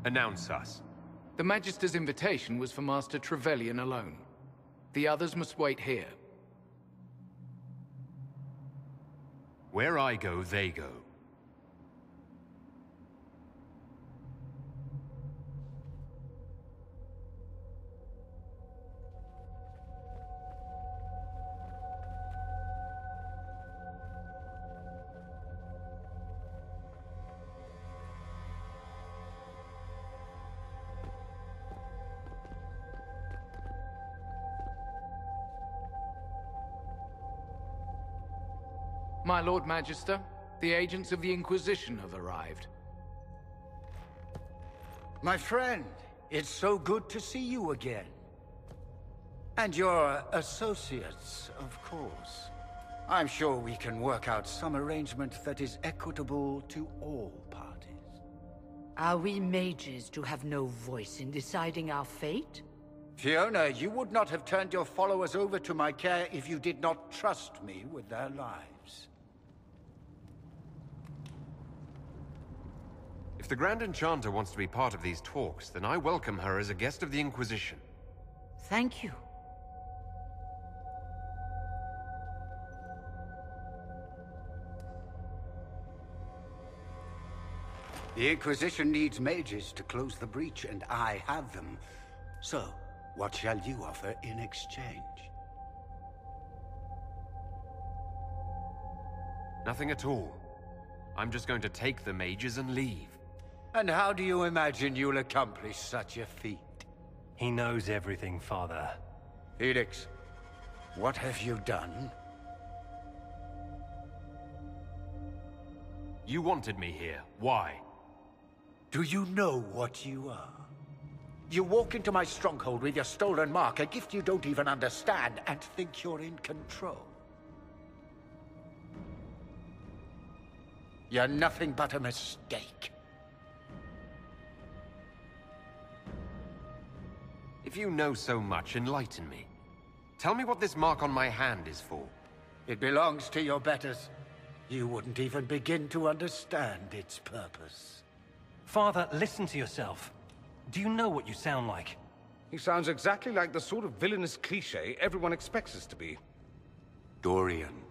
Announce us. The Magister's invitation was for Master Trevelyan alone. The others must wait here. Where I go, they go. My Lord Magister, the agents of the Inquisition have arrived. My friend, it's so good to see you again. And your associates, of course. I'm sure we can work out some arrangement that is equitable to all parties. Are we mages to have no voice in deciding our fate? Fiona, you would not have turned your followers over to my care if you did not trust me with their lives. If the Grand Enchanter wants to be part of these talks, then I welcome her as a guest of the Inquisition. Thank you. The Inquisition needs mages to close the breach, and I have them. So, what shall you offer in exchange? Nothing at all. I'm just going to take the mages and leave. And how do you imagine you'll accomplish such a feat? He knows everything, Father. Felix, what have you done? You wanted me here. Why? Do you know what you are? You walk into my stronghold with your stolen mark, a gift you don't even understand, and think you're in control. You're nothing but a mistake. If you know so much, enlighten me. Tell me what this mark on my hand is for. It belongs to your betters. You wouldn't even begin to understand its purpose. Father, listen to yourself. Do you know what you sound like? He sounds exactly like the sort of villainous cliché everyone expects us to be. Dorian,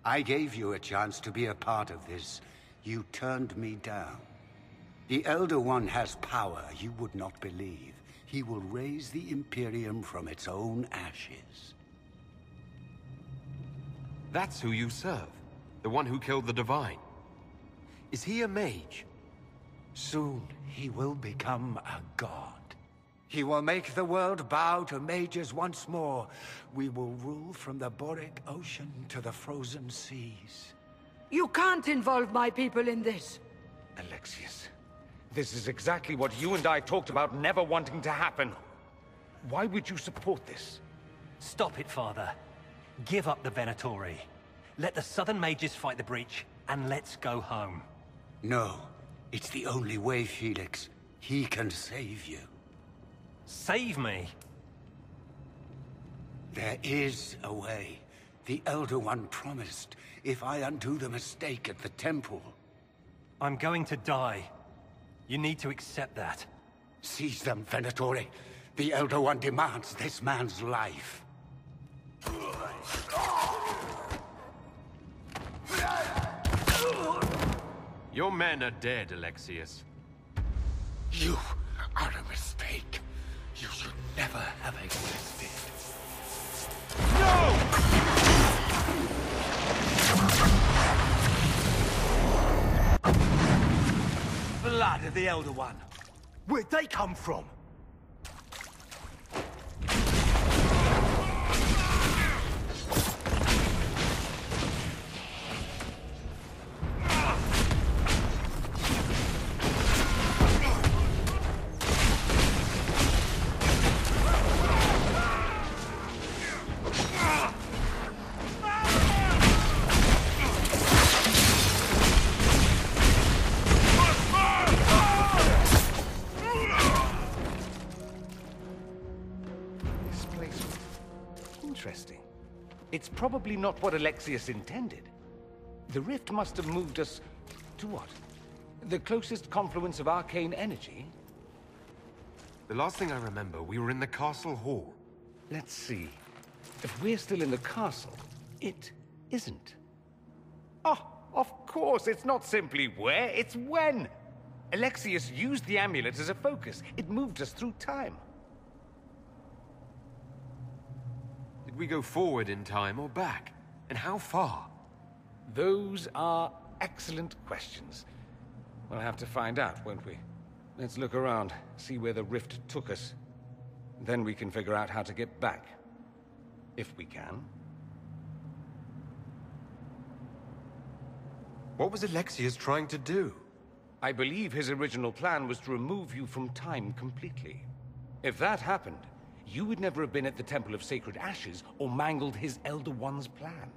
I gave you a chance to be a part of this. You turned me down. The Elder One has power you would not believe. He will raise the Imperium from its own ashes. That's who you serve. The one who killed the Divine. Is he a mage? Soon, he will become a god. He will make the world bow to mages once more. We will rule from the Boric Ocean to the frozen seas. You can't involve my people in this. Alexius, this is exactly what you and I talked about never wanting to happen. Why would you support this? Stop it, Father. Give up the Venatori. Let the Southern Mages fight the breach, and let's go home. No. It's the only way, Felix. He can save you. Save me? There is a way. The Elder One promised, if I undo the mistake at the temple. I'm going to die. You need to accept that. Seize them, Venatori. The Elder One demands this man's life. Your men are dead, Alexius. You are a mistake. You should never have existed. No! Blood of the Elder One. Where'd they come from? Interesting. It's probably not what Alexius intended. The rift must have moved us to what? The closest confluence of arcane energy? The last thing I remember, we were in the castle hall. Let's see. If we're still in the castle, it isn't. Oh, of course, it's not simply where, it's when. Alexius used the amulet as a focus. It moved us through time. Did we go forward in time or back? And how far? Those are excellent questions. We'll have to find out, won't we? Let's look around, see where the rift took us. Then we can figure out how to get back. If we can. What was Alexius trying to do? I believe his original plan was to remove you from time completely. If that happened, you would never have been at the Temple of Sacred Ashes or mangled his Elder One's plan.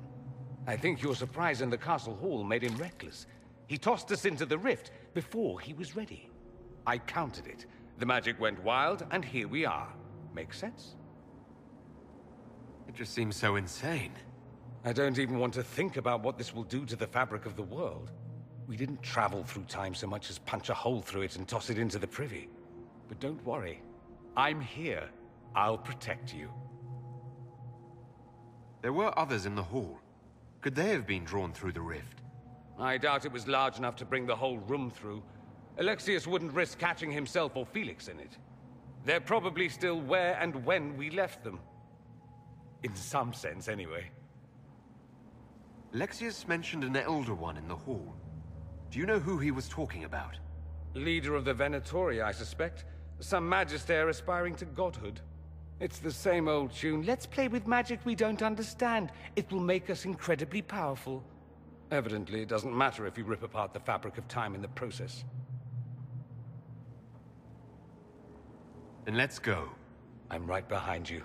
I think your surprise in the castle hall made him reckless. He tossed us into the rift before he was ready. I countered it. The magic went wild, and here we are. Make sense? It just seems so insane. I don't even want to think about what this will do to the fabric of the world. We didn't travel through time so much as punch a hole through it and toss it into the privy. But don't worry. I'm here. I'll protect you. There were others in the hall. Could they have been drawn through the rift? I doubt it was large enough to bring the whole room through. Alexius wouldn't risk catching himself or Felix in it. They're probably still where and when we left them. In some sense, anyway. Alexius mentioned an Elder One in the hall. Do you know who he was talking about? Leader of the Venatori, I suspect. Some magister aspiring to godhood. It's the same old tune. Let's play with magic we don't understand. It will make us incredibly powerful. Evidently, it doesn't matter if you rip apart the fabric of time in the process. Then let's go. I'm right behind you.